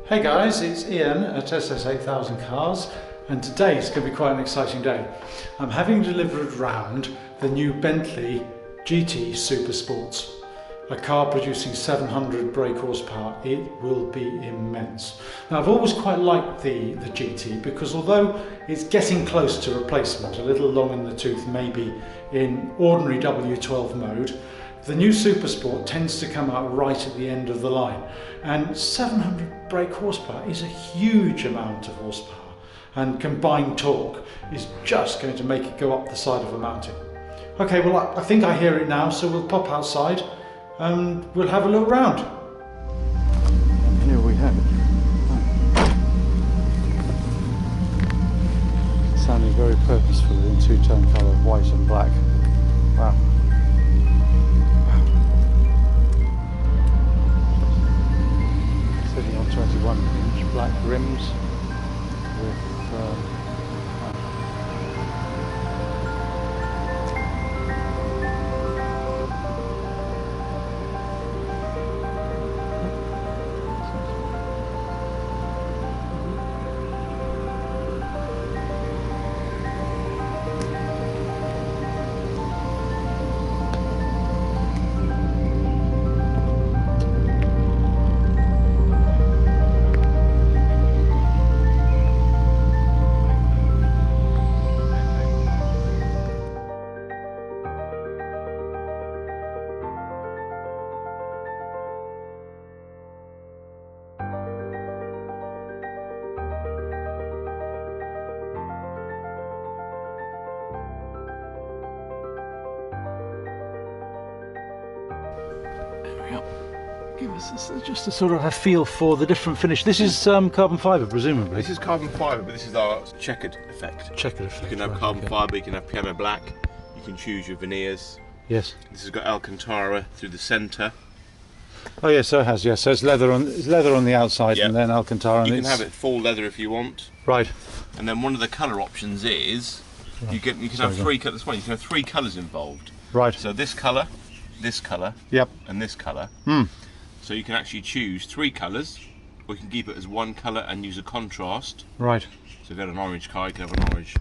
Hey guys, it's Ian at SS8000 Cars, and today is going to be quite an exciting day. I'm having delivered round the new Bentley GT Supersport, a car producing 700 brake horsepower. It will be immense. Now, I've always quite liked the GT because although it's getting close to replacement, a little long in the tooth maybe in ordinary W12 mode, the new Supersport tends to come out right at the end of the line, and 700 brake horsepower is a huge amount of horsepower, and combined torque is just going to make it go up the side of a mountain. Okay, well I think I hear it now, so we'll pop outside and we'll have a look round. And here we have it. Sounding very purposeful in two-tone colour, white and black. Wow. Sitting on 21-inch black rims with give us just a sort of a feel for the different finish. This is carbon fibre, presumably. This is carbon fibre, but this is our checkered effect. Checkered effect. You can have carbon fibre, you can have piano black, you can choose your veneers. Yes. This has got Alcantara through the centre. Oh yes, so it has. Yes, so it's leather on the outside, Yep. and then Alcantara. You can have it full leather if you want. Right. And then one of the colour options is you can have three colours. You can have three colours involved. Right. So this colour, yep, and this colour. Mm. So you can actually choose three colours, or you can keep it as one colour and use a contrast. Right. So if you had an orange car, you can have an orange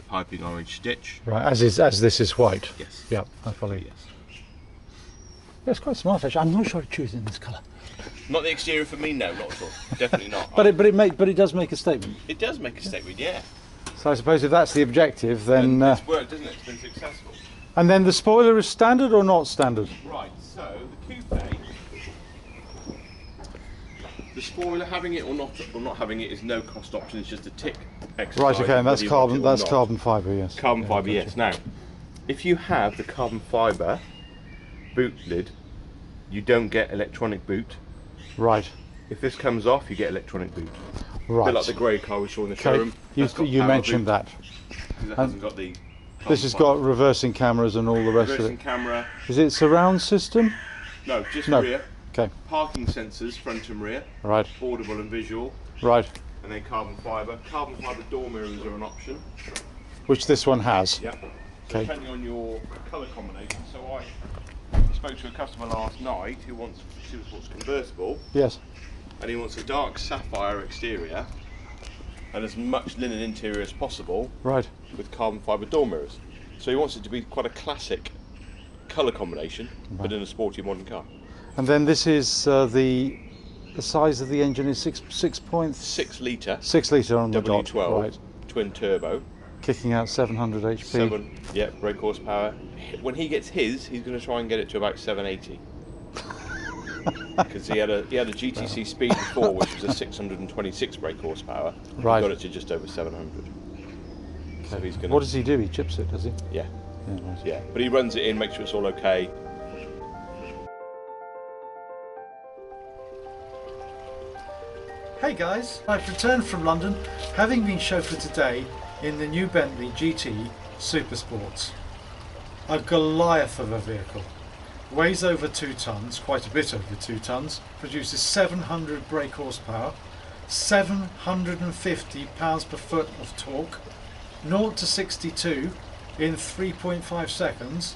piping orange stitch. Right. As this is white. Yes. Yep. I follow. Yes. That's quite smart actually. I'm not sure I'd choose in this colour. Not the exterior for me, no, not at all. Definitely not. But it does make a statement. It does make a statement, yeah. So I suppose if that's the objective, then. It's worked, doesn't it? It's been successful. And then the spoiler is standard or not standard? Right. So the coupe, the spoiler, having it or not having it is no cost option. It's just a tick exercise. Right. Okay. And that's carbon. That's not. carbon fibre. Yes. Carbon Yeah, fibre, gotcha. yes. Now, if you have the carbon fibre boot lid, you don't get electronic boot. Right. If this comes off, you get electronic boot. Right. A bit like the grey car we saw in the Okay. showroom. You mentioned boot, that. because it hasn't got the. This has got reversing cameras and all the rest of reversing it. camera. Is it surround system? No, just No. rear. Okay. Parking sensors, front and rear. Right. Audible and visual. Right. And then carbon fibre. Carbon fibre door mirrors are an option. Which this one has. Yep. Okay. Depending on your colour combination. So I spoke to a customer last night who wants Supersport's convertible, Yes. and he wants a dark sapphire exterior and as much linen interior as possible Right. with carbon fibre door mirrors. So he wants it to be quite a classic colour combination, but in a sporty modern car. And then this is the size of the engine is 6.6 6 litre 6 litre on the dot. W12 Right. twin turbo. Kicking out 700 HP. 7, yeah, brake horsepower. When he gets his, he's going to try and get it to about 780. Because he had a GTC Speed before, which was a 626 brake horsepower. Right. He got it to just over 700. So he's going. What does he do? He chips it, does he? Yeah, Yeah. Right. yeah. But he runs it in, makes sure it's all okay. Hey guys, I've returned from London, having been chauffeured today in the new Bentley GT Supersport. A Goliath of a vehicle. Weighs over 2 tonnes, quite a bit over 2 tonnes, produces 700 brake horsepower, 750 pounds per foot of torque, 0 to 62 in 3.5 seconds,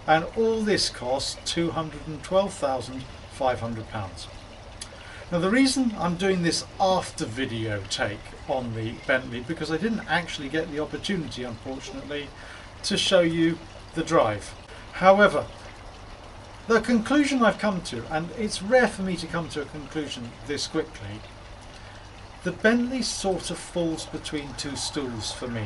and all this costs £212,500. Now the reason I'm doing this after video take on the Bentley, because I didn't actually get the opportunity, unfortunately, to show you the drive. However, the conclusion I've come to, and it's rare for me to come to a conclusion this quickly, the Bentley sort of falls between two stools for me.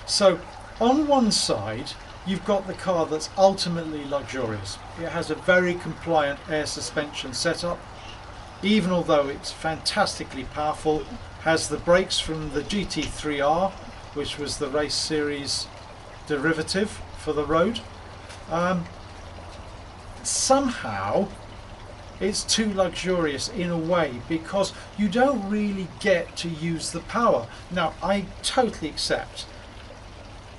So on one side you've got the car that's ultimately luxurious. It has a very compliant air suspension setup, even although it's fantastically powerful, has the brakes from the GT3R, which was the race series derivative for the road. Somehow it's too luxurious in a way, because you don't really get to use the power. Now I totally accept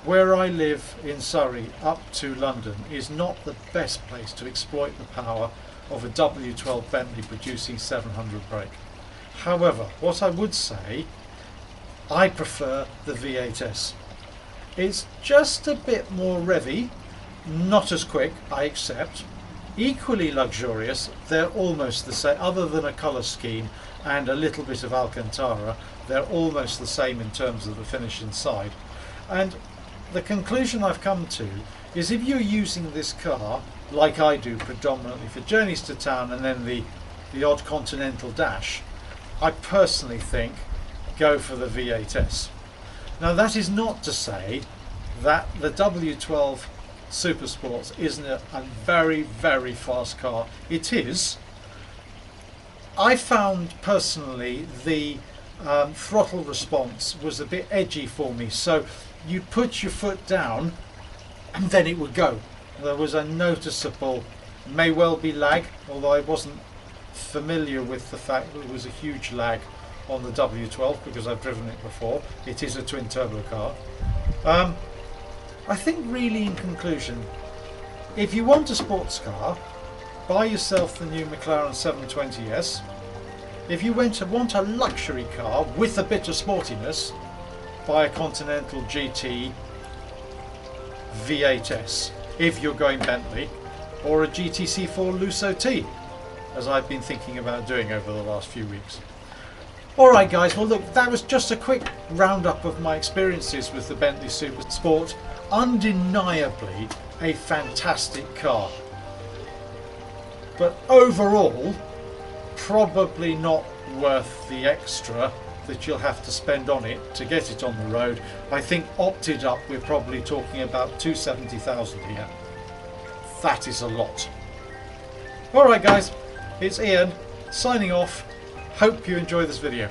where I live in Surrey up to London is not the best place to exploit the power of a W12 Bentley producing 700 brake. However, what I would say, I prefer the V8S. It's just a bit more revvy, not as quick, I accept, equally luxurious. They're almost the same, other than a colour scheme and a little bit of Alcantara, they're almost the same in terms of the finish inside. And the conclusion I've come to is, if you're using this car like I do predominantly for journeys to town and then the odd continental dash, I personally think go for the V8S. Now that is not to say that the W12 Supersport isn't a very, very fast car. It is. I found personally the throttle response was a bit edgy for me, so you'd put your foot down and then it would go. There was a noticeable, may well be lag, although I wasn't familiar with the fact that there was a huge lag on the W12 because I've driven it before. It is a twin turbo car. I think really in conclusion, if you want a sports car, buy yourself the new McLaren 720S. If you want a luxury car with a bit of sportiness, buy a Continental GT V8S if you're going Bentley, or a GTC4 Lusso T, as I've been thinking about doing over the last few weeks. Alright guys, well look, that was just a quick roundup of my experiences with the Bentley Supersport. Undeniably a fantastic car, but overall probably not worth the extra that you'll have to spend on it to get it on the road. I think opted up we're probably talking about 270,000 here. That is a lot. Alright guys, it's Ian signing off. Hope you enjoy this video.